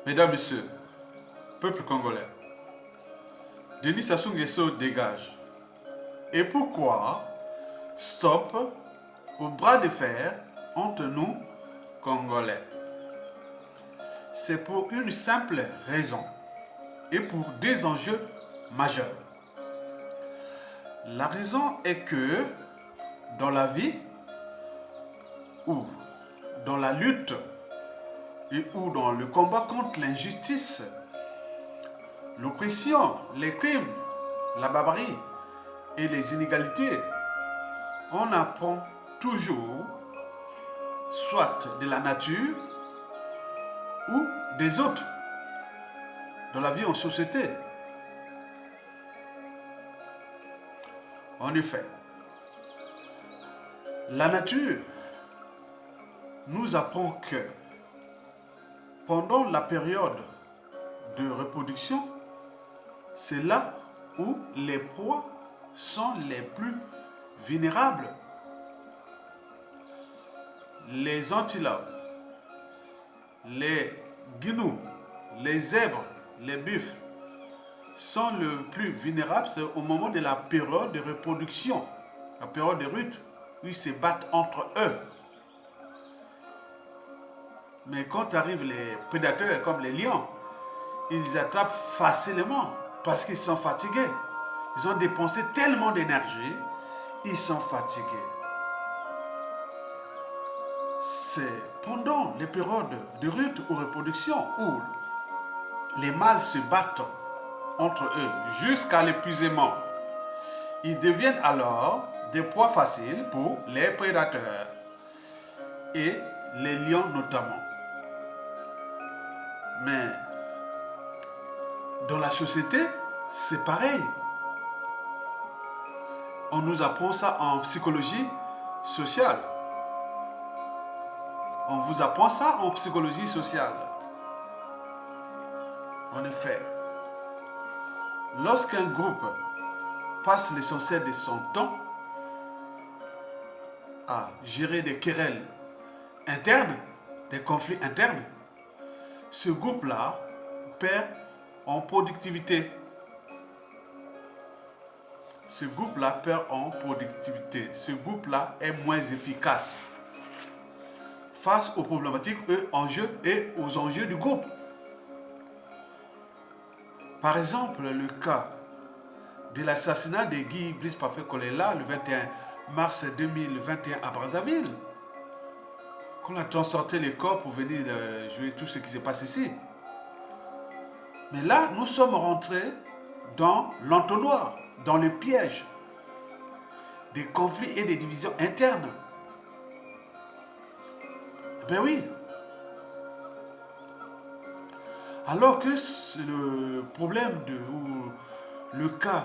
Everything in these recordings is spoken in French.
Mesdames, Messieurs, peuple congolais, Denis Sassou Nguesso dégage. Et pourquoi stop au bras de fer entre nous, Congolais? C'est pour une simple raison et pour des enjeux majeurs. La raison est que dans la vie ou dans la lutte et ou dans le combat contre l'injustice, l'oppression, les crimes, la barbarie et les inégalités, on apprend toujours soit de la nature ou des autres dans la vie en société. En effet, la nature nous apprend que pendant la période de reproduction, c'est là où les proies sont les plus vulnérables. Les antilopes, les guinous, les zèbres, les buffles sont le plus vulnérables au moment de la période de reproduction, la période de rut, où ils se battent entre eux. Mais quand arrivent les prédateurs comme les lions, ils les attrapent facilement parce qu'ils sont fatigués. Ils ont dépensé tellement d'énergie, ils sont fatigués. C'est pendant les périodes de rut ou reproduction où les mâles se battent entre eux jusqu'à l'épuisement. Ils deviennent alors des proies faciles pour les prédateurs et les lions notamment. Mais dans la société, c'est pareil. On nous apprend ça en psychologie sociale. On vous apprend ça en psychologie sociale. En effet, lorsqu'un groupe passe l'essentiel de son temps à gérer des querelles internes, des conflits internes, ce groupe-là perd en productivité. Ce groupe-là perd en productivité. Ce groupe-là est moins efficace face aux problématiques et aux enjeux du groupe. Par exemple, le cas de l'assassinat de Guy Brice Parfait Kolela le 21 mars 2021 à Brazzaville. Qu'on a transporté les corps pour venir jouer tout ce qui se passe ici. Mais là, nous sommes rentrés dans l'entonnoir, dans le piège des conflits et des divisions internes. Ben oui. Alors que le problème ou le cas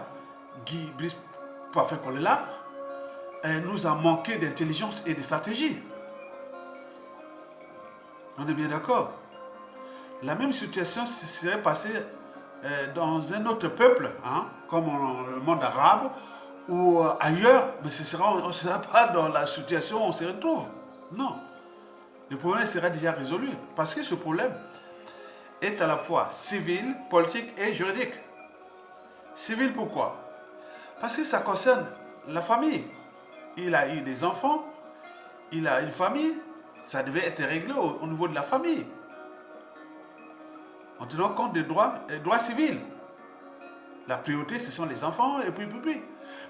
Guy Brice Parfait Kolela nous a manqué d'intelligence et de stratégie. On est bien d'accord. La même situation serait passée dans un autre peuple, comme le monde arabe ou ailleurs, mais on ne sera pas dans la situation où on se retrouve. Non. Le problème sera déjà résolu. Parce que ce problème est à la fois civil, politique et juridique. Civil pourquoi? Parce que ça concerne la famille. Il a eu des enfants, il a une famille, ça devait être réglé au niveau de la famille. En tenant compte des droits civils. La priorité, ce sont les enfants et puis.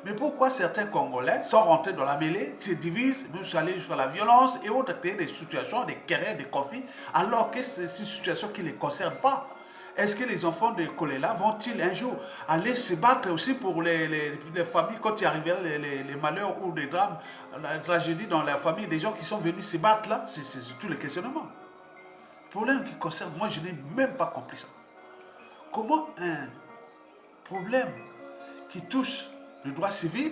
Mais pourquoi certains Congolais sont rentrés dans la mêlée, se divisent, même aller jusqu'à la violence et autres, créer des situations, des querelles, des conflits, alors que c'est une situation qui ne les concerne pas? Est-ce que les enfants de Kolela vont-ils un jour aller se battre aussi pour les familles quand il arrivera les malheurs ou les drames, la tragédie dans la famille des gens qui sont venus se battre là? C'est tous les questionnements. Le problème qui concerne, moi je n'ai même pas compris ça. Comment un problème qui touche le droit civil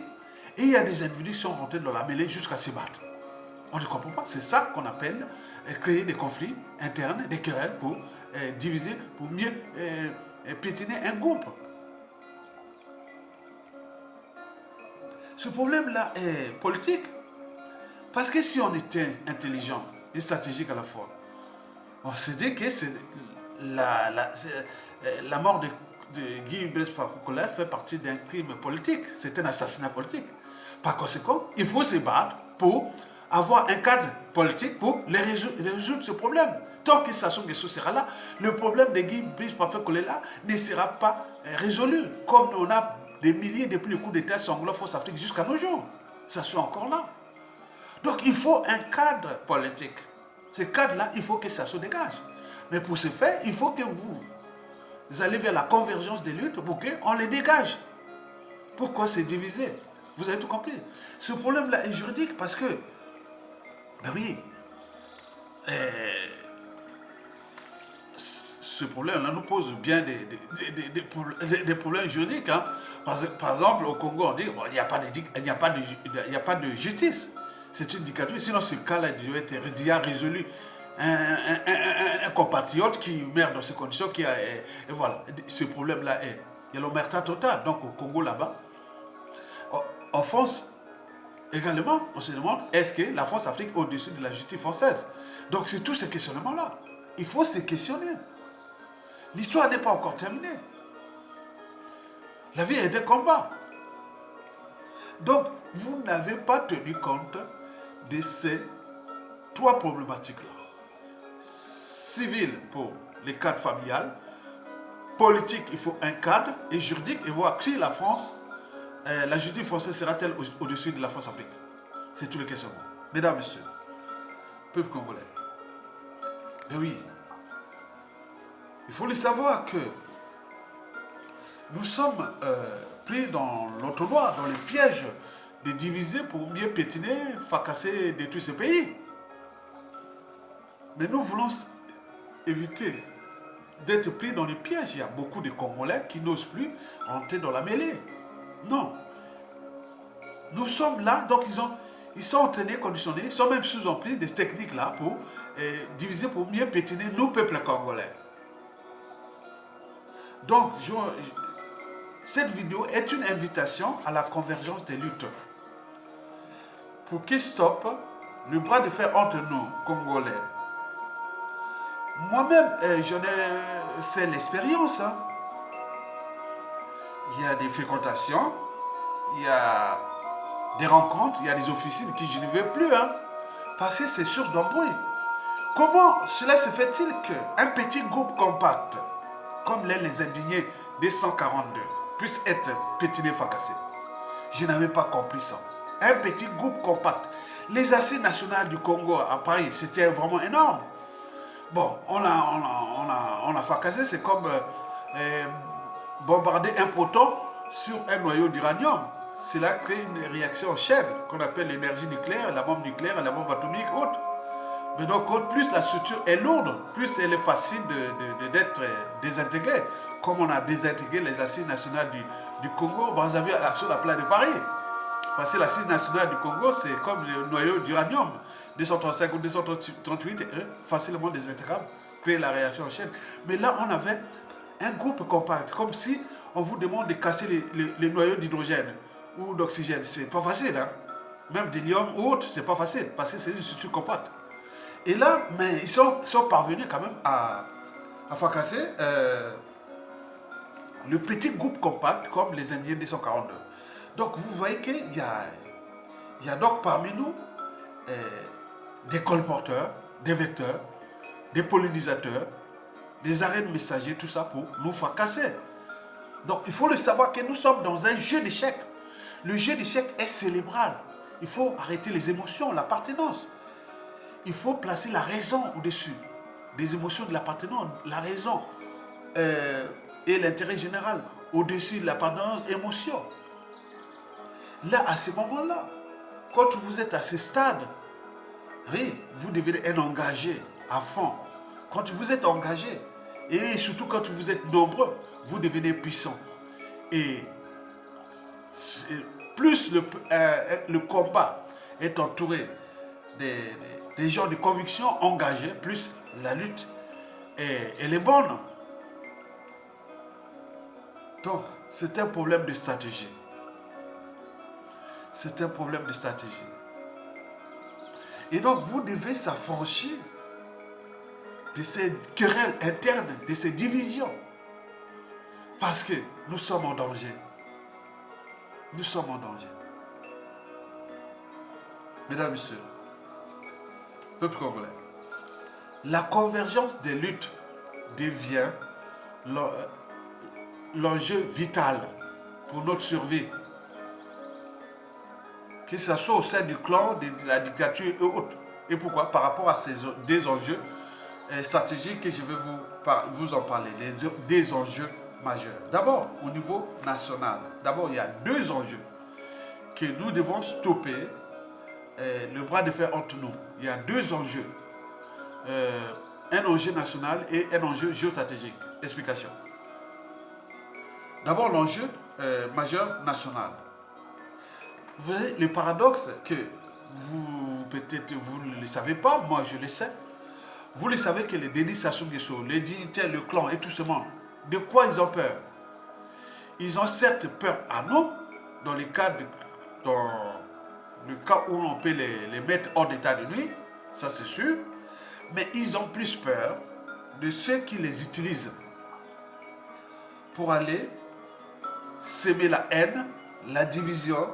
et il y a des individus qui sont rentrés dans la mêlée jusqu'à se battre? On ne comprend pas. C'est ça qu'on appelle créer des conflits internes, des querelles pour diviser, pour mieux piétiner un groupe. Ce problème-là est politique. Parce que si on était intelligent et stratégique à la fois, on se dit que la mort de Guy Blaise Compaoré fait partie d'un crime politique. C'est un assassinat politique. Par conséquent, il faut se battre pour avoir un cadre politique pour résoudre ce problème. Tant que Sassou Nguesso sera là, le problème de Guy Brice Compaoré là ne sera pas résolu. Comme on a des milliers depuis le coup d'État sanglant France Afrique jusqu'à nos jours. Ça soit encore là. Donc il faut un cadre politique. Ce cadre-là, il faut que ça se dégage. Mais pour ce faire, il faut que vous allez vers la convergence des luttes pour qu'on les dégage. Pourquoi c'est divisé? Vous avez tout compris. Ce problème-là est juridique parce que, ben oui, ce problème-là nous pose bien des problèmes juridiques. Hein. Par exemple, au Congo, on dit qu'il n'y a pas de justice. C'est une dictature. Sinon, ce cas-là doit être déjà résolu. Un compatriote qui meurt dans ces conditions, et voilà, ce problème-là est. Il y a l'omerta totale. Donc, au Congo, là-bas, en France, également, on se demande, est-ce que la France-Afrique est au-dessus de la justice française? Donc, c'est tous ces questionnements-là. Il faut se questionner. L'histoire n'est pas encore terminée. La vie est des combats. Donc, vous n'avez pas tenu compte de ces trois problématiques-là. Civil pour les cadres familiales, politique, il faut un cadre, et juridique, et voir si la France, la justice française sera-t-elle au-dessus de la France-Afrique? C'est tous les questionnements. Mesdames, Messieurs, peuple congolais, ben oui, il faut le savoir que nous sommes pris dans l'entonnoir, dans les pièges de diviser pour mieux pétiner, fracasser, détruire ce pays. Mais nous voulons éviter d'être pris dans les pièges. Il y a beaucoup de Congolais qui n'osent plus rentrer dans la mêlée. Non. Nous sommes là, donc ils sont entraînés, conditionnés, ils sont même sous-emplis de ces techniques-là pour diviser, pour mieux pétiner nos peuples congolais. Donc, cette vidéo est une invitation à la convergence des luttes. Pour qu'il stoppe le bras de fer entre nous, Congolais. Moi-même, j'en ai fait l'expérience. Hein. Il y a des fréquentations, il y a des rencontres, il y a des officines que je ne veux plus. Hein, parce que c'est source d'embrouille. Comment cela se fait-il qu'un petit groupe compact, comme les indignés des 142, puisse être pétiné, fracassé? Je n'avais pas compris ça. Un petit groupe compact. Les assises nationales du Congo à Paris, c'était vraiment énorme. Bon, on a fracassé, c'est comme bombarder un proton sur un noyau d'uranium. Cela crée une réaction en chaîne qu'on appelle l'énergie nucléaire, la bombe nucléaire, la bombe atomique, autre. Mais donc, plus la structure est lourde, plus elle est facile d'être désintégrée. Comme on a désintégré les assises nationales du Congo, Brazzaville sur la place de Paris. Parce que l'assise nationale du Congo, c'est comme le noyau d'uranium. 235 ou 238, facilement désintégrable, créer la réaction en chaîne. Mais là, on avait un groupe compact, comme si on vous demande de casser les noyaux d'hydrogène ou d'oxygène. C'est pas facile, hein. Même d'hélium ou autre, c'est pas facile, parce que c'est une structure compacte. Et là, mais ils sont parvenus quand même à fracasser le petit groupe compact, comme les Indiens 242. Donc, vous voyez qu'il y a donc parmi nous des colporteurs, des vecteurs, des pollinisateurs, des arènes messagers, tout ça pour nous fracasser. Donc, il faut le savoir que nous sommes dans un jeu d'échecs. Le jeu d'échecs est cérébral. Il faut arrêter les émotions, l'appartenance. Il faut placer la raison au-dessus des émotions de l'appartenance, la raison et l'intérêt général au-dessus de l'appartenance émotion. Là, à ce moment-là, quand vous êtes à ce stade, oui, vous devez être engagé à fond. Quand vous êtes engagé, et surtout quand vous êtes nombreux, vous devenez puissant. Et plus le combat est entouré des gens de conviction engagés, plus la lutte elle est bonne. Donc, c'est un problème de stratégie. C'est un problème de stratégie. Et donc, vous devez s'affranchir de ces querelles internes, de ces divisions. Parce que nous sommes en danger. Nous sommes en danger. Mesdames et messieurs, peuple congolais, la convergence des luttes devient l'enjeu vital pour notre survie. Que ce soit au sein du clan, de la dictature et autres. Et pourquoi? Par rapport à ces des enjeux stratégiques que je vais vous en parler. Des enjeux majeurs. D'abord, au niveau national. D'abord, il y a deux enjeux que nous devons stopper le bras de fer entre nous. Il y a deux enjeux. Un enjeu national et un enjeu géostratégique. Explication. D'abord, l'enjeu majeur national. Vous voyez, le paradoxe que peut-être vous ne le savez pas, moi je le sais. Vous le savez que les Denis Sassou Nguesso, les dignitaires, le clan et tout ce monde, de quoi ils ont peur? Ils ont certes peur à nous, dans le cas où on peut les mettre hors d'état de nuit, ça c'est sûr, mais ils ont plus peur de ceux qui les utilisent pour aller s'aimer la haine, la division,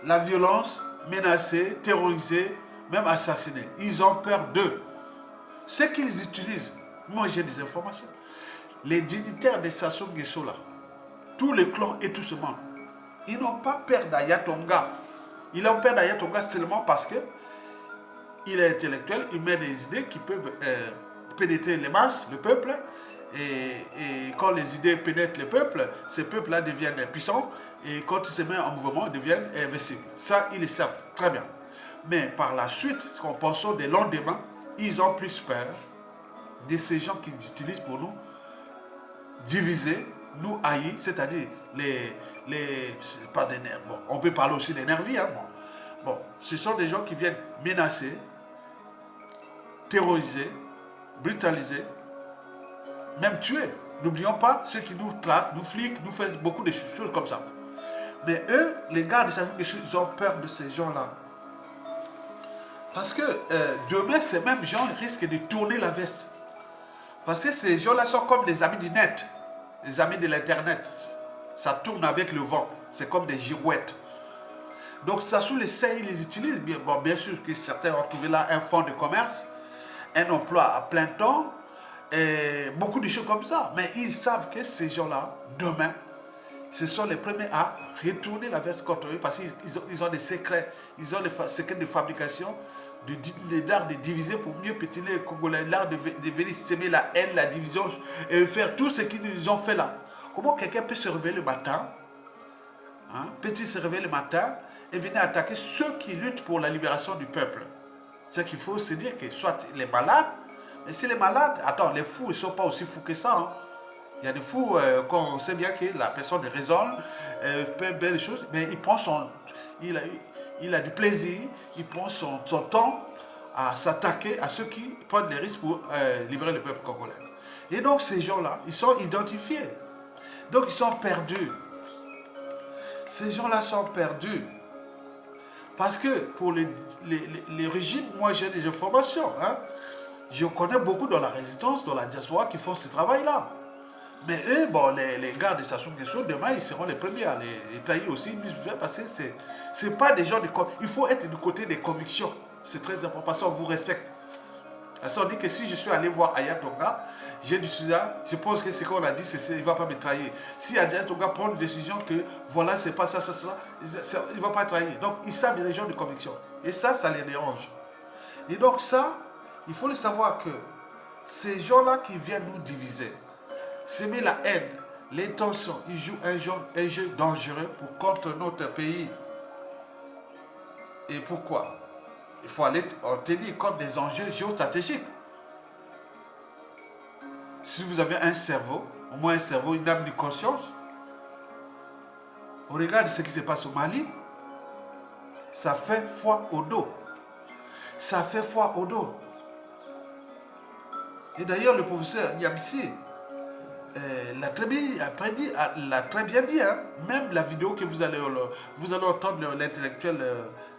la violence, menacer, terroriser, même assassiner. Ils ont peur d'eux. Ce qu'ils utilisent, moi j'ai des informations. Les dignitaires de Sassou Nguesso là, tous les clans et tout ce monde, ils n'ont pas peur d'Ayatonga. Ils ont peur d'Ayatonga seulement parce que il est intellectuel, il met des idées qui peuvent pénétrer les masses, le peuple. Et quand les idées pénètrent le peuple, ces peuples-là deviennent puissants. Et quand ils se mettent en mouvement, ils deviennent invincibles. Ça, ils le savent très bien. Mais par la suite, en pensant des lendemains, ils ont plus peur de ces gens qu'ils utilisent pour nous diviser, nous haïr, c'est-à-dire pas des nerfs. Bon, on peut parler aussi des nervis. Hein, bon, ce sont des gens qui viennent menacer, terroriser, brutaliser, même tuer. N'oublions pas ceux qui nous traquent, nous fliquent, nous font beaucoup de choses comme ça. Mais eux, les gars de Sassou Nguesso, ils ont peur de ces gens-là. Parce que demain, ces mêmes gens risquent de tourner la veste. Parce que ces gens-là sont comme des amis du net, des amis de l'internet. Ça tourne avec le vent. C'est comme des girouettes. Donc Sassou les sait, ils les utilisent. Bien sûr que certains ont trouvé là un fonds de commerce, un emploi à plein temps, et beaucoup de choses comme ça. Mais ils savent que ces gens-là, demain, ce sont les premiers à retourner la veste contre eux parce qu'ils ont des secrets. Ils ont des secrets de fabrication, l'art de diviser pour mieux pétiner les Congolais, l'art de venir s'aimer la haine, la division, et faire tout ce qu'ils nous ont fait là. Comment quelqu'un peut se réveiller le matin, peut-il se réveiller le matin et venir attaquer ceux qui luttent pour la libération du peuple? C'est qu'il faut se dire que soit les malades, mais si les malades, attends, les fous, ils ne sont pas aussi fous que ça. Hein. Il y a des fous, quand on sait bien que la personne raisonne, fait belles choses, mais il a du plaisir, il prend son temps à s'attaquer à ceux qui prennent des risques pour libérer le peuple congolais. Et donc ces gens-là, ils sont identifiés. Donc ils sont perdus. Ces gens-là sont perdus. Parce que pour les régimes, moi j'ai des informations. Hein. Je connais beaucoup dans la résidence, dans la diaspora qui font ce travail-là. Mais eux, bon, les gars de Sassou Nguesso, demain, ils seront les premiers à les tailler aussi. Parce que c'est pas des gens de... Il faut être du côté des convictions. C'est très important parce qu'on vous respecte. Parce qu'on dit que si je suis allé voir Ayatonga, j'ai décidé, je pense que ce qu'on a dit, il ne va pas me trahir. Si Ayatonga prend une décision que voilà, c'est pas ça, il ne va pas trahir. Donc, ils savent les gens de conviction. Et ça les dérange. Et donc ça, il faut le savoir que ces gens-là qui viennent nous diviser, s'aimer la haine, les tensions, ils jouent un jeu dangereux contre notre pays. Et pourquoi? Il faut aller en tenir compte des enjeux géostratégiques. Si vous avez un cerveau, au moins un cerveau, une âme de conscience, on regarde ce qui se passe au Mali, ça fait foi au dos. Ça fait foi au dos. Et d'ailleurs, le professeur Yamsi l'a très bien dit. Hein? Même la vidéo que vous allez entendre l'intellectuel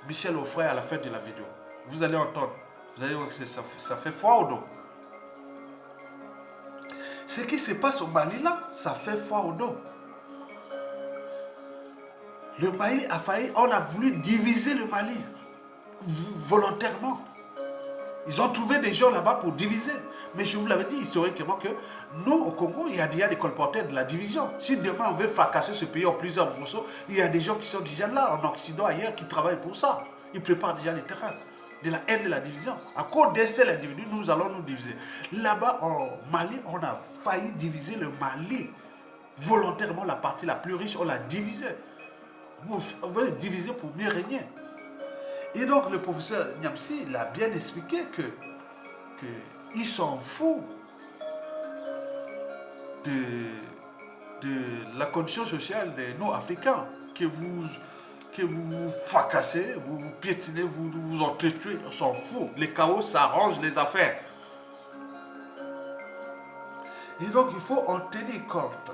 Michel Offray à la fin de la vidéo. Vous allez entendre. Vous allez voir que ça fait froid au dos. Ce qui se passe au Mali là, ça fait froid au dos. Le Mali a failli, on a voulu diviser le Mali volontairement. Ils ont trouvé des gens là-bas pour diviser. Mais je vous l'avais dit historiquement que nous, au Congo, il y a déjà des colporteurs de la division. Si demain on veut fracasser ce pays en plusieurs morceaux, il y a des gens qui sont déjà là, en Occident, ailleurs, qui travaillent pour ça. Ils préparent déjà les terrains de la haine de la division. À cause d'un seul individu, nous allons nous diviser. Là-bas, en Mali, on a failli diviser le Mali. Volontairement, la partie la plus riche, on l'a divisée. Vous voulez diviser pour mieux régner. Et donc le professeur Niamsi l'a bien expliqué que il s'en fout de la condition sociale de nos Africains, que vous fracassez, vous piétinez, vous entretuez, on s'en fout. Les chaos, ça arrange les affaires. Et donc il faut en tenir compte.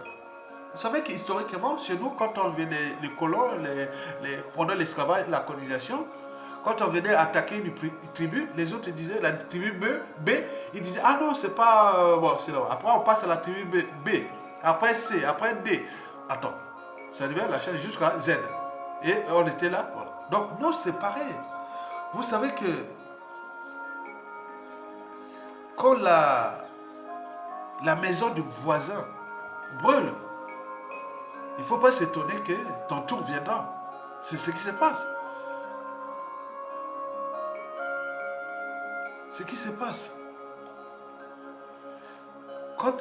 Vous savez qu'historiquement, chez nous, quand on venait les colons, pendant l'esclavage, la colonisation, quand on venait attaquer une tribu, les autres disaient, la tribu B, ils disaient, ah non, c'est pas... bon, c'est là. Après, on passe à la tribu B, après C, après D. Attends, ça devient la chaîne jusqu'à Z. Et on était là. Voilà. Donc, nous, c'est pareil. Vous savez que quand la maison du voisin brûle, il ne faut pas s'étonner que ton tour viendra. C'est ce qui se passe. Ce qui se passe. Quand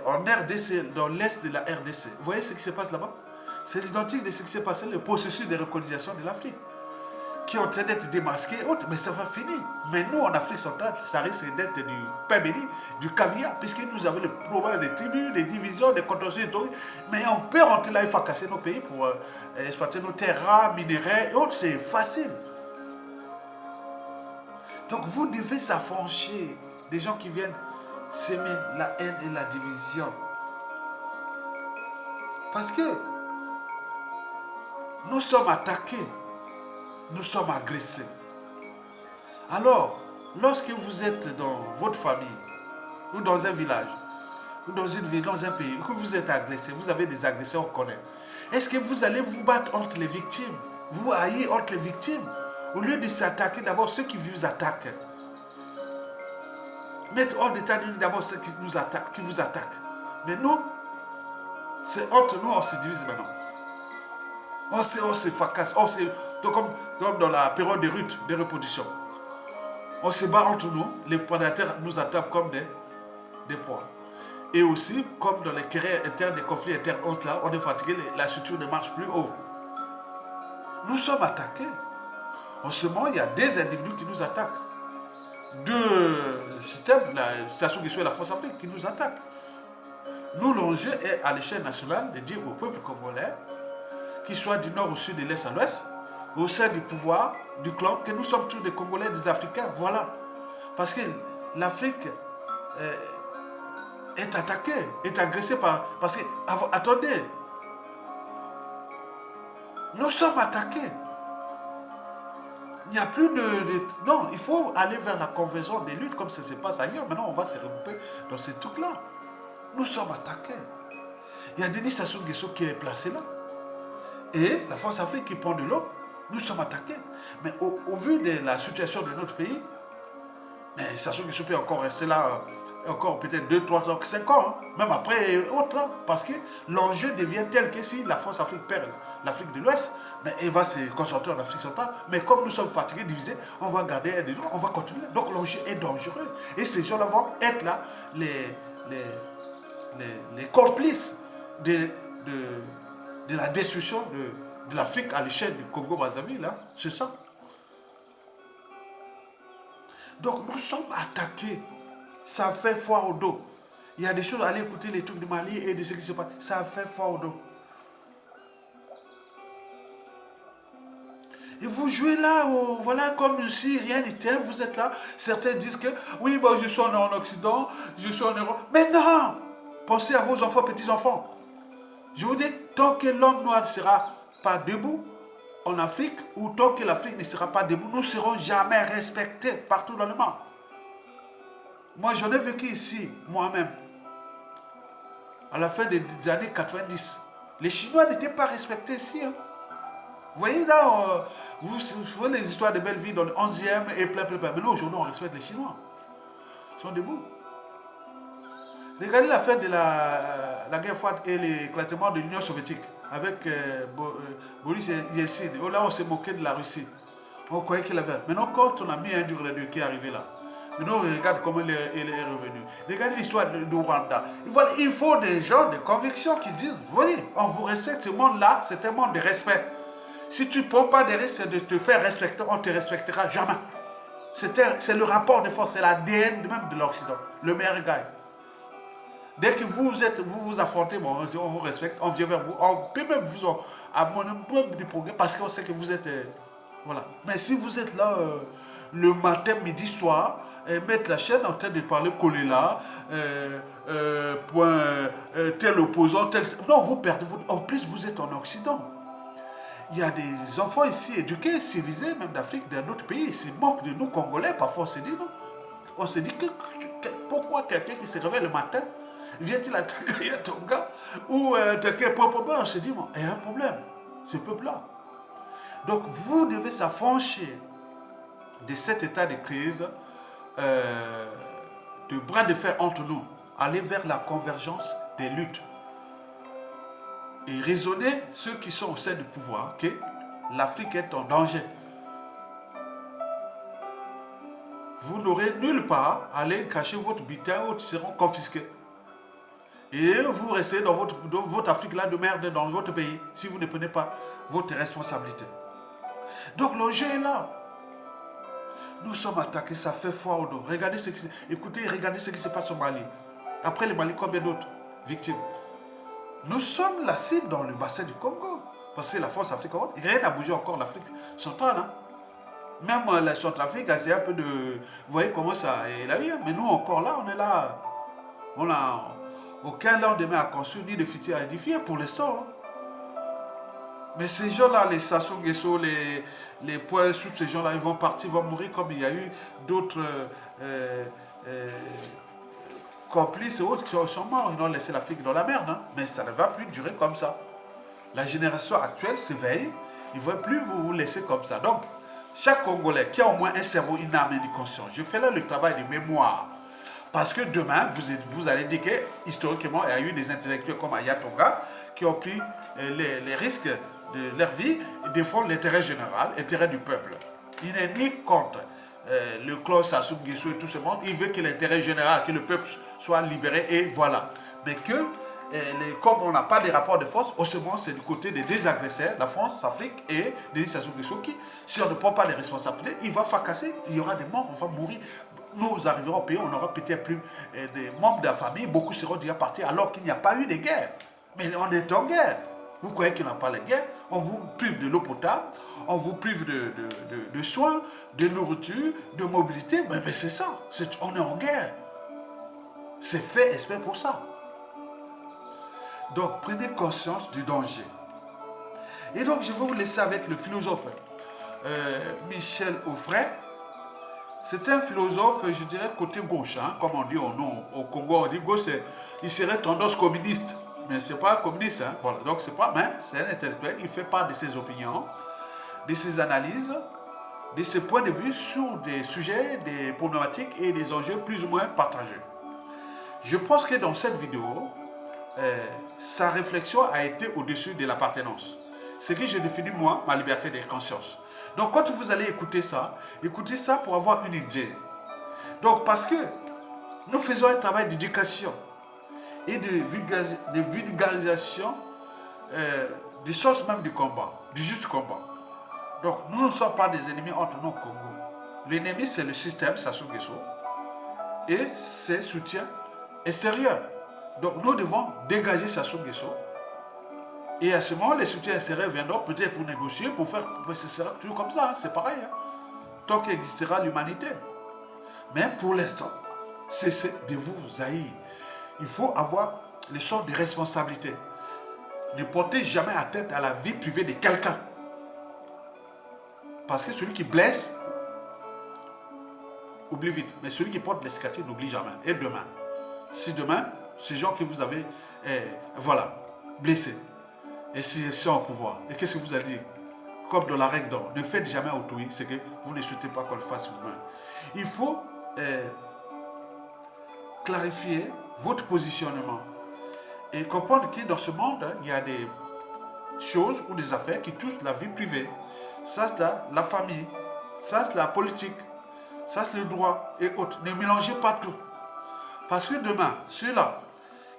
en RDC, dans l'est de la RDC, vous voyez ce qui se passe là-bas? C'est identique de ce qui s'est passé, le processus de recolonisation de l'Afrique, qui est en train d'être démasqué, mais ça va finir. Mais nous, en Afrique centrale, ça risque d'être du pain béni, du caviar, puisque nous avons le problème des tribus, des divisions, des contentieux historiques. Mais on peut rentrer là et fracasser nos pays pour exploiter nos terres rares, minerais et autres, c'est facile. Donc vous devez s'affranchir des gens qui viennent s'aimer la haine et la division. Parce que nous sommes attaqués, nous sommes agressés. Alors, lorsque vous êtes dans votre famille, ou dans un village, ou dans une ville, dans un pays, que vous êtes agressé, vous avez des agresseurs, on connaît. Est-ce que vous allez vous battre entre les victimes? Vous haïr entre les victimes? Au lieu de s'attaquer d'abord ceux qui vous attaquent. Mettre hors d'état de nuire d'abord ceux qui nous attaquent, qui vous attaquent. Mais nous, c'est entre nous, on se divise maintenant. On se fracasse. Comme dans la période de reproduction. On se bat entre nous. Les prédateurs nous attaquent comme des proies. Et aussi, comme dans les querelles internes, les conflits internes, on est fatigué, la structure ne marche plus haut. Nous sommes attaqués. En ce moment, il y a des individus qui nous attaquent. Deux systèmes, la situation qui est la France-Afrique, qui nous attaquent. Nous, l'enjeu est à l'échelle nationale de dire au peuple congolais, qu'il soit du nord au sud, de l'est à l'ouest, au sein du pouvoir, du clan, que nous sommes tous des Congolais, des Africains, voilà. Parce que l'Afrique est attaquée, est agressée par... Parce que, attendez, nous sommes attaqués. Il n'y a plus non, il faut aller vers la convergence des luttes comme ça se passe ailleurs. Maintenant, on va se regrouper dans ces trucs-là. Nous sommes attaqués. Il y a Denis Sassou Nguesso qui est placé là. Et la France-Afrique qui prend de l'eau. Nous sommes attaqués. Mais au vu de la situation de notre pays, mais Sassou Nguesso peut encore rester là, encore peut-être 2, 3 ans, 5 ans, hein, même après autre, hein, parce que l'enjeu devient tel que si la France-Afrique perd l'Afrique de l'Ouest, mais elle va se concentrer en Afrique centrale. Mais comme nous sommes fatigués, divisés, on va garder un des deux, on va continuer. Donc l'enjeu est dangereux. Et ces gens-là vont être là, les complices de la destruction de l'Afrique à l'échelle du Congo-Brazzaville. Hein. C'est ça. Donc nous sommes attaqués. Ça fait froid au dos. Il y a des choses, allez écouter les trucs du Mali et de ce qui se passe. Ça fait froid au dos. Et vous jouez là, voilà, comme si rien n'était, vous êtes là. Certains disent que, oui, bon, je suis en Occident, je suis en Europe. Mais non! Pensez à vos enfants, petits-enfants. Je vous dis, tant que l'homme noir ne sera pas debout, en Afrique, où tant que l'Afrique ne sera pas debout, nous ne serons jamais respectés partout dans le monde. Moi, j'en ai vécu ici, moi-même, à la fin des années 90. Les Chinois n'étaient pas respectés ici. Hein. Vous voyez là, vous voyez les histoires de Belleville dans le 11e et plein. Maintenant, aujourd'hui, on respecte les Chinois. Ils sont debout. Regardez la fin de la guerre froide et l'éclatement de l'Union soviétique avec Boris Yeltsin. Là, on s'est moqué de la Russie. On croyait qu'il avait. Maintenant, quand on a mis un dur qui est arrivé là, maintenant, on regarde comment il est revenu. Regardez l'histoire du Rwanda. Voilà, il faut des gens de conviction qui disent, vous voyez, on vous respecte. Ce monde-là, c'est un monde de respect. Si tu ne prends pas des risques de te faire respecter, on ne te respectera jamais. C'est le rapport de force, c'est l'ADN même de l'Occident. Le meilleur gagne. Dès que vous vous affrontez, bon, on vous respecte, on vient vers vous, on peut même vous amener un peu de progrès parce qu'on sait que vous êtes... voilà. Mais si vous êtes là le matin, midi, soir, mettre la chaîne en train de parler Kolela, tel opposant, tel... Non, vous perdez. En plus, vous êtes en Occident. Il y a des enfants ici éduqués, civilisés, même d'Afrique, d'un autre pays. Ils se moquent de nous, Congolais. Parfois, on se dit non. On se dit pourquoi quelqu'un qui se réveille le matin vient-il attaquer Tonga ou attaquer Popoma? On se dit, bon, il y a un problème, ce peuple-là. Donc, vous devez s'affranchir de cet état de crise, de bras de fer entre nous, aller vers la convergence des luttes et raisonner ceux qui sont au sein du pouvoir que l'Afrique est en danger. Vous n'aurez nulle part à aller cacher votre butin ou seront confisqués. Et vous restez dans votre Afrique là de merde, dans votre pays, si vous ne prenez pas votre responsabilité. Donc l'enjeu est là. Nous sommes attaqués, ça fait froid au dos. Regardez ce qui se passe au Mali. Après le Mali, combien d'autres victimes? Nous sommes la cible dans le bassin du Congo. Parce que la force africaine, rien n'a bougé encore l'Afrique centrale. Hein. Même la Centrafrique, c'est un peu de... Vous voyez comment ça est là. Mais nous encore là, on est là. On a... Aucun lendemain à construire, ni de futur à édifier pour l'instant. Mais ces gens-là, les Sassou Nguesso, les poils sous ces gens-là, ils vont partir, ils vont mourir comme il y a eu d'autres complices et autres qui sont morts. Ils ont laissé l'Afrique dans la merde. Hein. Mais ça ne va plus durer comme ça. La génération actuelle s'éveille. Ils ne vont plus vous laisser comme ça. Donc, chaque Congolais qui a au moins un cerveau, une âme et une conscience, je fais là le travail de mémoire. Parce que demain, vous allez dire que, historiquement, il y a eu des intellectuels comme Ayatonga qui ont pris les risques de leur vie et défendent l'intérêt général, l'intérêt du peuple. Il n'est ni contre le clan Sassou Nguesso et tout ce monde. Il veut que l'intérêt général, que le peuple soit libéré et voilà. Mais que, comme on n'a pas de rapport de force, au second, c'est du côté des désagresseurs, la France, l'Afrique et Denis Sassou Nguesso qui, si on ne prend pas les responsabilités, il va fracasser, il y aura des morts, on va mourir. Nous arriverons au pays, on aura peut-être plus des membres de la famille, beaucoup seront déjà partis alors qu'il n'y a pas eu de guerre. Mais on est en guerre. Vous croyez qu'il n'y a pas de guerre? On vous prive de l'eau potable, on vous prive de soins, de nourriture, de mobilité. Mais c'est ça, on est en guerre. C'est fait exprès pour ça. Donc prenez conscience du danger. Et donc je vais vous laisser avec le philosophe Michel Onfray. C'est un philosophe, je dirais, côté gauche, hein, comme on dit au Congo, on dit gauche, il serait tendance communiste, mais ce n'est pas communiste. Hein, voilà, donc c'est pas, mais c'est un intellectuel, il fait part de ses opinions, de ses analyses, de ses points de vue sur des sujets, des problématiques et des enjeux plus ou moins partagés. Je pense que dans cette vidéo, sa réflexion a été au-dessus de l'appartenance. Ce que j'ai défini, moi, ma liberté de conscience. Donc, quand vous allez écouter ça pour avoir une idée. Donc, parce que nous faisons un travail d'éducation et de vulgarisation du sens même du combat, du juste combat. Donc, nous ne sommes pas des ennemis entre nous au Congo. L'ennemi, c'est le système Sassou Nguesso et ses soutiens extérieurs. Donc, nous devons dégager Sassou Nguesso. Et à ce moment, les soutiens extérieurs viendront peut-être pour négocier, pour faire... Ce sera toujours comme ça, hein, c'est pareil. Hein, tant qu'existera l'humanité. Mais pour l'instant, cessez de vous haïr. Il faut avoir le sens de responsabilité. Ne portez jamais atteinte à la vie privée de quelqu'un. Parce que celui qui blesse, oublie vite. Mais celui qui porte les cicatrices n'oublie jamais. Et demain, si demain, ces gens que vous avez, voilà, blessés, et s'ils sont au pouvoir, et qu'est-ce que vous allez dire? Comme dans la règle d'or, ne faites jamais autrui, c'est que vous ne souhaitez pas qu'on le fasse vous-même. Il faut clarifier votre positionnement et comprendre que dans ce monde, il y a des choses ou des affaires qui touchent la vie privée. Ça, c'est la famille, ça, c'est la politique, ça, c'est le droit et autres. Ne mélangez pas tout. Parce que demain, ceux-là,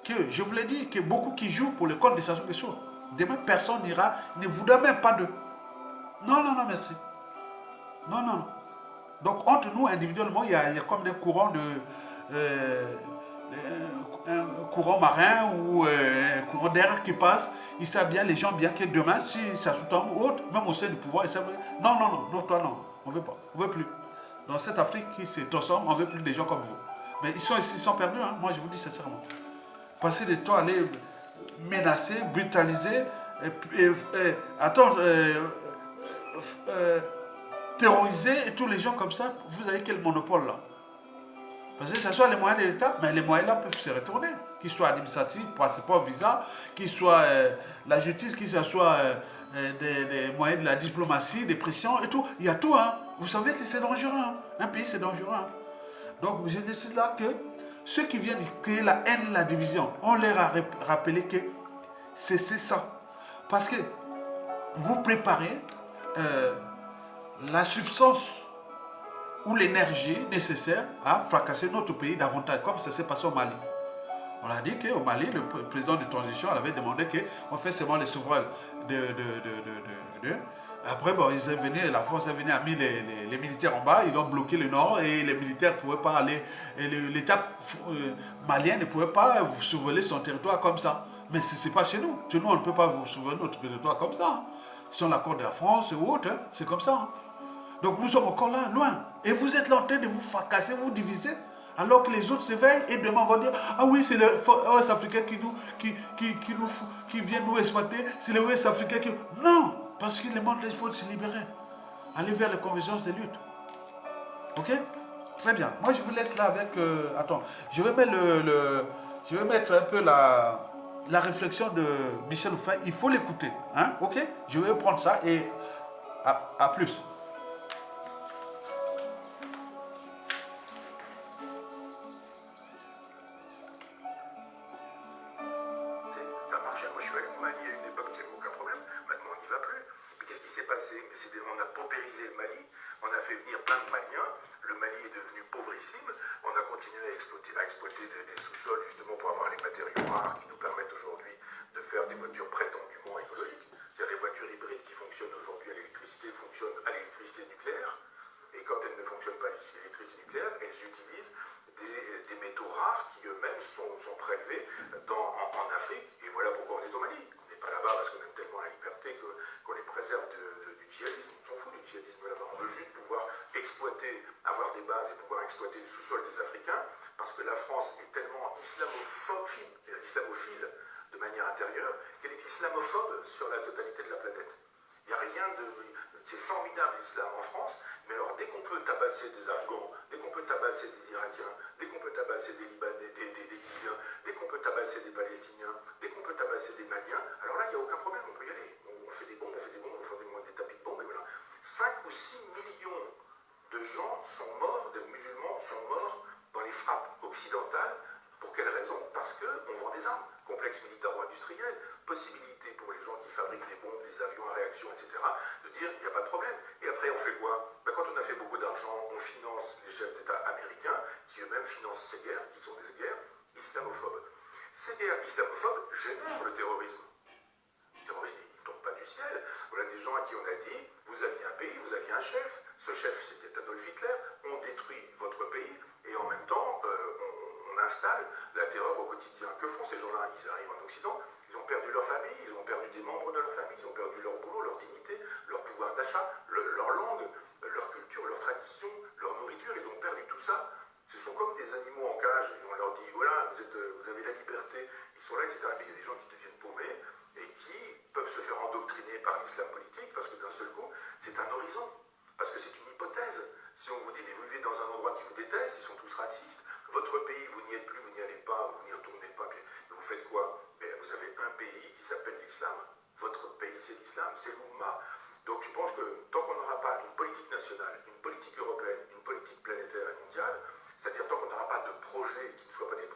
que je vous l'ai dit, que beaucoup qui jouent pour le compte de Sassou Nguesso, demain, personne n'ira, ne voudra même pas d'eux. Non, non, non, merci. Non, non, non. Donc, entre nous, individuellement, il y a comme des courants de... un courant marin ou un courant d'air qui passe, ils savent bien, les gens bien, que demain, si ça sous-tombe ou autre, même au sein du pouvoir, ils savent, non, non, non, non, toi non, on ne veut pas, on ne veut plus. Dans cette Afrique qui se transforme, on ne veut plus des gens comme vous. Mais ils sont perdus, hein. Moi je vous dis sincèrement. Passer des temps à les menacer, brutaliser, attends, terroriser et tous les gens comme ça, vous avez quel monopole là? Parce que ce soit les moyens de l'État, mais les moyens là peuvent se retourner. Qu'ils soient administratifs, passeport, visa, qu'ils soient la justice, qu'ils soient des moyens de la diplomatie, des pressions et tout. Il y a tout, hein. Vous savez que c'est dangereux, hein. Un pays, c'est dangereux, hein. Donc, je décide là que ceux qui viennent créer la haine, la division, on leur a rappelé que c'est ça. Parce que vous préparez la substance ou l'énergie nécessaire à fracasser notre pays davantage, comme ça s'est passé au Mali. On a dit qu'au Mali, le président de transition avait demandé qu'on fait seulement les souverains de. Après, bon, ils sont venus, la force est venue, a mis les militaires en bas, ils ont bloqué le nord et les militaires ne pouvaient pas aller. Et l'État malien ne pouvait pas survoler son territoire comme ça. Mais ce n'est pas chez nous. Chez nous, on ne peut pas survoler notre territoire comme ça, hein. Sur l'accord de la France ou autre, hein. C'est comme ça, hein. Donc nous sommes encore là, loin. Et vous êtes là en train de vous fracasser, vous diviser, alors que les autres s'éveillent et demain vont dire, ah oui, c'est les Ouest africains qui viennent nous exploiter, c'est les Ouest africains qui... Non, parce que le monde, il faut se libérer. Aller vers la convergence des luttes. Ok? Très bien. Moi, je vous laisse là avec... attends, je vais mettre je vais mettre un peu la réflexion de Michel Oufin. Il faut l'écouter. Hein? Ok? Je vais prendre ça et à plus. On a paupérisé le Mali, on a fait venir plein de Maliens, le Mali est devenu pauvrissime, on a continué à exploiter des sous-sols justement pour avoir les matériaux rares qui nous permettent aujourd'hui de faire des voitures prétendument écologiques. C'est-à-dire les voitures hybrides qui fonctionnent aujourd'hui à l'électricité fonctionnent à l'électricité nucléaire, et quand elles ne fonctionnent pas à l'électricité nucléaire, elles utilisent des métaux rares qui eux-mêmes sont prélevés en Afrique, et voilà pourquoi on est au Mali. On n'est pas là-bas parce qu'on aime tellement la liberté qu'on les préserve du djihadisme. On s'en fout du djihadisme là-bas. On veut juste pouvoir exploiter, avoir des bases et pouvoir exploiter le sous-sol des Africains, parce que la France est tellement islamophile de manière intérieure qu'elle est islamophobe sur la totalité de la planète. Il n'y a rien de... C'est formidable l'islam en France, mais alors dès qu'on peut tabasser des Afghans, dès qu'on peut tabasser des Irakiens, dès qu'on peut tabasser des Libanais, des Libyens, dès qu'on peut tabasser des Palestiniens, dès qu'on peut tabasser des Maliens, alors là il n'y a aucun problème, on peut y aller. On fait des bombes, on fait des tapis de bombes, et voilà. 5 ou 6 millions de gens sont morts, de musulmans sont morts dans les frappes occidentales. Pour quelle raison? Parce qu'on vend des armes, complexe militaro-industriel, possibilité pour les gens qui fabriquent des bombes, des avions à réaction, etc., de dire il n'y a pas de problème. Et après on fait quoi? Quand on a fait beaucoup d'argent, on finance les chefs d'État américains, qui eux-mêmes financent ces guerres, qui sont des guerres islamophobes. Ces guerres islamophobes génèrent le terrorisme. Le terrorisme, il ne tombe pas du ciel. Voilà des gens à qui on a dit, vous aviez un pays, vous aviez un chef. Ce chef, c'était Adolf Hitler. On détruit votre pays et en même temps, on installe la terreur au quotidien. Que font ces gens-là? Ils arrivent en Occident, ils ont perdu leur famille, ils ont perdu des membres de leur famille, ils ont perdu leur boulot, leur dignité, leur pouvoir d'achat, leur langue, leur culture, leur tradition, leur nourriture. Ils ont perdu tout ça. Ce sont comme des animaux en cage et on leur dit, voilà, vous avez la liberté, ils sont là, etc. Mais il y a des gens qui deviennent paumés et qui peuvent se faire endoctriner par l'islam politique parce que d'un seul coup, c'est un horizon.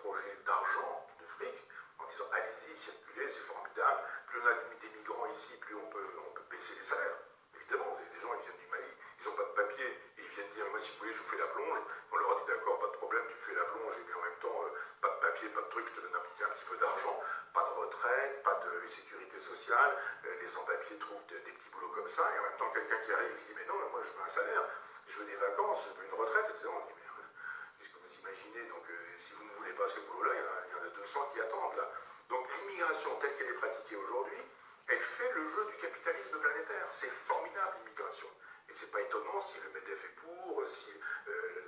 projet d'argent, de fric, en disant allez-y, circulez, c'est formidable, plus on a des migrants ici, plus on peut baisser les salaires. Évidemment, des gens, ils viennent du Mali, ils n'ont pas de papier, et ils viennent dire, moi si vous voulez, je vous fais la plonge. On leur a dit, d'accord, pas de problème, tu me fais la plonge, et puis en même temps, pas de papier, pas de truc, je te donne un petit peu d'argent, pas de retraite, pas de sécurité sociale, les sans-papiers trouvent des petits boulots comme ça, et en même temps, quelqu'un qui arrive et qui dit, mais non, moi je veux un salaire, je veux des vacances, je veux une retraite, etc. On dit, mais qu'est-ce que vous imaginez? Donc, si vous ne voulez pas ce boulot-là, il y en a 200 qui attendent là. Donc, l'immigration telle qu'elle est pratiquée aujourd'hui, elle fait le jeu du capitalisme planétaire. C'est formidable, l'immigration. Et c'est pas étonnant si le MEDEF est pour, si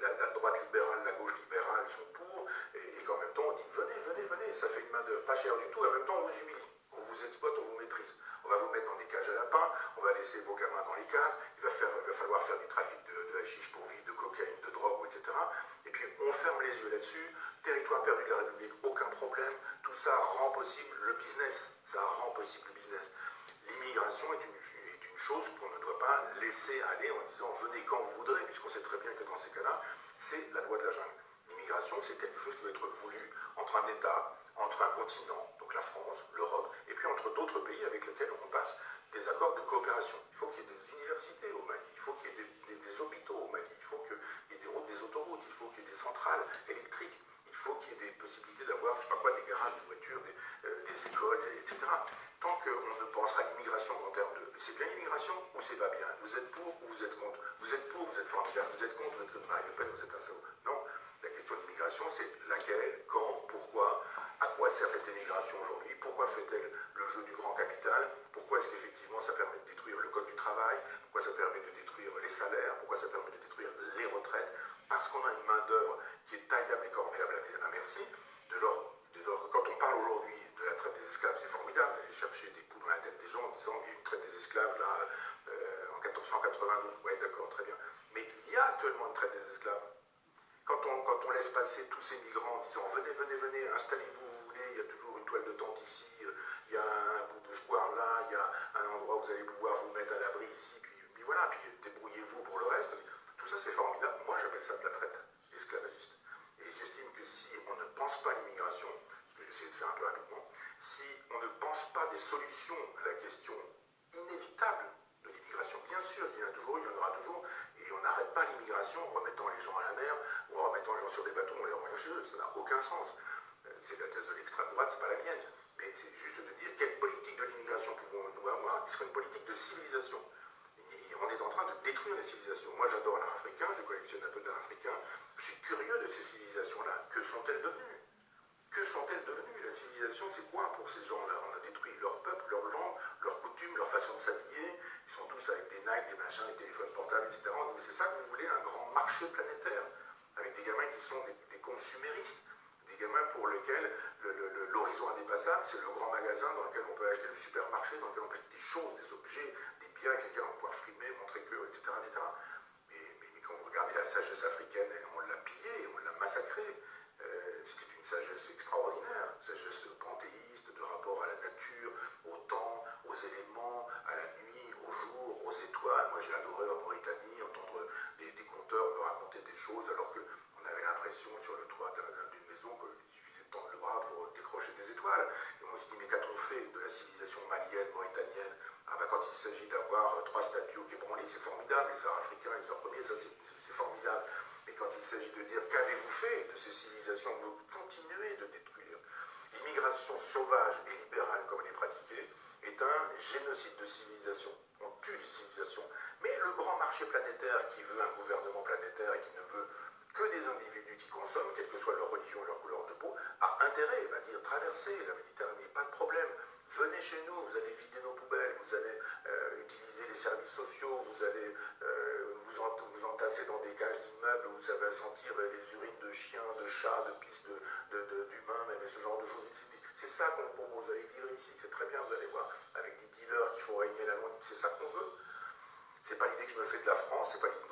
la droite libérale, la gauche libérale sont pour, et qu'en même temps on dit venez, ça fait une main-d'œuvre pas chère du tout, et en même temps on vous humilie, on vous exploite, on vous maîtrise. On va vous mettre dans des cages à lapins, on va laisser vos gamins dans les cages, il va falloir faire du trafic de hashish pour vivre, de cocaïne, de drogue, etc. Et puis on ferme les yeux là-dessus, territoire perdu de la République, aucun problème, tout ça rend possible le business, ça rend possible le business. L'immigration est une chose qu'on ne doit pas laisser aller en disant venez quand vous voudrez, puisqu'on sait très bien que dans ces cas-là, c'est la loi de la jungle. L'immigration, c'est quelque chose qui doit être voulu entre un État, entre un continent, donc la France, l'Europe, et puis entre d'autres pays avec lesquels on passe des accords de coopération. Il faut qu'il y ait des universités au Mali, il faut qu'il y ait des hôpitaux au Mali, il faut qu'il y ait des routes, des autoroutes, il faut qu'il y ait des centrales électriques, il faut qu'il y ait des possibilités d'avoir, je ne sais pas quoi, des garages de voitures, des écoles, etc. Tant qu'on ne pensera à l'immigration en termes de c'est bien l'immigration ou c'est pas bien, vous êtes pour ou vous êtes contre, vous êtes pour, vous êtes formidable, vous êtes contre, vous êtes comme Marine Le Pen, vous êtes un salaud. Non, la question de l'immigration, c'est laquelle, quand, pourquoi, à quoi sert cette immigration aujourd'hui, pourquoi fait-elle le jeu du grand capital, pourquoi est-ce qu'effectivement ça permet de détruire le code du travail, pourquoi ça permet de détruire les salaires, pourquoi ça permet de détruire les retraites, parce qu'on a une main-d'œuvre qui est taillable et corvéable à merci. Quand on parle aujourd'hui de la traite des esclaves, c'est formidable d'aller chercher des poux dans la tête des gens en disant qu'il y a une traite des esclaves là en 1492. Oui, d'accord, très bien. Mais il y a actuellement une traite des esclaves. Quand on laisse passer tous ces migrants en disant venez, installez-vous où vous voulez, il y a toujours une toile de tente ici, il y a un bout de square là, il y a un endroit où vous allez pouvoir vous mettre à l'abri ici, puis voilà, puis débrouillez-vous pour le reste. Tout ça c'est formidable. Moi j'appelle ça de la traite esclavagiste. Et j'estime que si on ne pense pas à l'immigration, ce que j'essaie de faire un peu rapidement, si on ne pense pas des solutions à la question inévitable de l'immigration, bien sûr il y en a toujours, il y en aura toujours, et on n'arrête pas l'immigration en remettant les gens à la mer ou en remettant les gens sur des bateaux, on les renvoie chez eux, ça n'a aucun sens. C'est la thèse de l'extrême droite, c'est pas la mienne, mais c'est juste de dire quelle politique de l'immigration pouvons-nous avoir qui serait une politique de civilisation. On est en train de détruire les civilisations. Moi j'adore l'art africain, je collectionne un peu d'art africain, je suis curieux de ces civilisations-là. Que sont-elles devenues? Que sont-elles devenues? La civilisation, c'est quoi pour ces gens-là? On a détruit leur peuple, leur langue, leurs coutumes, leur façon de s'habiller. Ils sont tous avec des Nike, des machins, des téléphones portables, etc. On dit, mais c'est ça que vous voulez, un grand marché planétaire, avec des gamins qui sont des consuméristes, des gamins pour lesquels l'horizon indépassable, c'est le grand magasin dans lequel on peut acheter, le supermarché dans lequel on peut acheter des choses, des objets, des biens avec lesquels on va pouvoir frimer, montrer que, etc. etc. Mais quand vous regardez la sagesse africaine, on l'a pillée, on l'a massacrée. C'était une sagesse extraordinaire, une sagesse panthéiste, de rapport à la nature, au temps, aux éléments, à la nuit, au jour, aux étoiles. Moi j'ai adoré en Mauritanie entendre des conteurs me raconter des choses alors qu'on avait l'impression sur le toit d'une maison qu'il suffisait de tendre le bras pour décrocher des étoiles. Et on se dit mais qu'a-t-on fait de la civilisation malienne, mauritanienne? Ah ben quand il s'agit d'avoir 3 statues au Quai Branly, c'est formidable, les arts africains, les arts premiers, ça c'est formidable. Mais quand il s'agit de dire qu'avez-vous fait de ces civilisations que vous continuez de détruire, l'immigration sauvage et libérale comme elle est pratiquée est un génocide de civilisation. On tue les civilisations. Mais le grand marché planétaire qui veut un gouvernement planétaire et qui ne veut que des individus qui consomment, quelle que soit leur religion et leur couleur de peau, a intérêt, va dire, traversez la Méditerranée, pas de problème. Venez chez nous, vous allez vider nos poubelles, vous allez utiliser les services sociaux, vous allez vous entasser dans des cages d'immeubles où vous allez sentir les urines de chiens, de chats, de pistes d'humains, même ce genre de choses. C'est ça qu'on vous propose, vous allez vivre ici, c'est très bien, vous allez voir, avec des dealers qu'il faut régner la loi, c'est ça qu'on veut. C'est pas l'idée que je me fais de la France, c'est pas l'idée